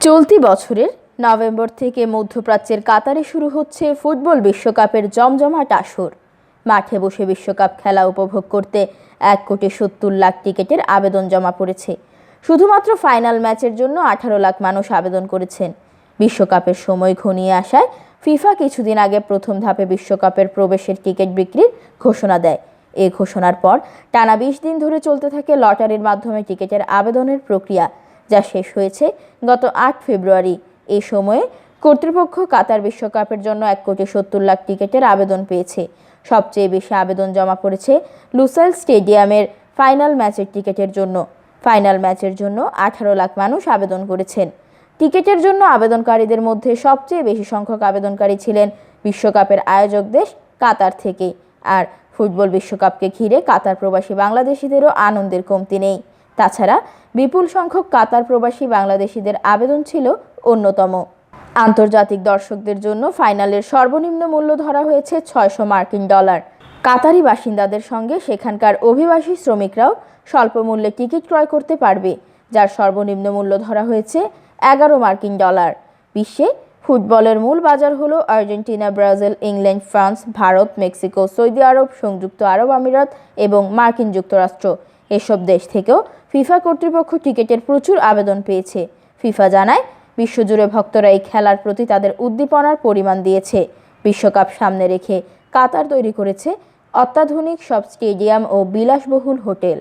চলতি বছরের নভেম্বর থেকে মধ্যপ্রাচ্যের কাতারে শুরু হচ্ছে ফুটবল বিশ্বকাপের জমজমাট আসর। মাঠে বসে বিশ্বকাপ খেলা উপভোগ করতে 1,70,00,000 টিকিটের আবেদন জমা পড়েছে। শুধুমাত্র ফাইনাল ম্যাচের জন্য 18 লাখ মানুষ আবেদন করেছেন। বিশ্বকাপের সময় ঘনিয়ে আসায় ফিফা কিছুদিন আগে প্রথম ধাপে বিশ্বকাপের প্রবেশের টিকিট বিক্রির ঘোষণা দেয়। এই ঘোষণার পর টানা 20 দিন ধরে চলতে থাকে লটারির মাধ্যমে টিকিটের আবেদনের প্রক্রিয়া, যা শেষ হয়েছে গত 8 ফেব্রুয়ারি। এই সময়ে কর্তৃপক্ষ কাতার বিশ্বকাপের জন্য 1,70,00,000 টিকিটের আবেদন পেয়েছে। সবচেয়ে বেশি আবেদন জমা পড়েছে লুসাইল স্টেডিয়ামের ফাইনাল ম্যাচের টিকিটের জন্য। ফাইনাল ম্যাচের জন্য 18 লাখ মানুষ আবেদন করেছেন। টিকিটের জন্য আবেদনকারীদের মধ্যে সবচেয়ে বেশি সংখ্যক আবেদনকারী ছিলেন বিশ্বকাপের আয়োজক দেশ কাতার থেকে। আর ফুটবল বিশ্বকাপকে ঘিরে কাতার প্রবাসী বাংলাদেশিদেরও আনন্দের কমতি নেই। তাছাড়া বিপুল সংখ্যক কাতার প্রবাসী বাংলাদেশিদের আবেদন ছিল অন্যতম। আন্তর্জাতিক দর্শকদের জন্য ফাইনালের সর্বনিম্ন মূল্য ধরা হয়েছে $600। কাতারি বাসিন্দাদের সঙ্গে সেখানকার অভিবাসী শ্রমিকরাও স্বল্প মূল্যে টিকিট ক্রয় করতে পারবে, যার সর্বনিম্ন মূল্য ধরা হয়েছে $11। বিশ্বে ফুটবলের মূল বাজার হলো Argentina, Brazil, England, France, Bharat, Mexico, Saudi Arab, সংযুক্ত আরব আমিরাত এবং মার্কিন যুক্তরাষ্ট্র। এসব দেশ থেকেও ফিফা কর্তৃপক্ষ টিকিটের প্রচুর আবেদন পেয়েছে। ফিফা জানায়, বিশ্বজুড়ে ভক্তরা এই খেলার প্রতি তাদের উদ্দীপনার পরিমাণ দিয়েছে। বিশ্বকাপ সামনে রেখে কাতার তৈরি করেছে অত্যাধুনিক সব স্টেডিয়াম ও বিলাসবহুল হোটেল।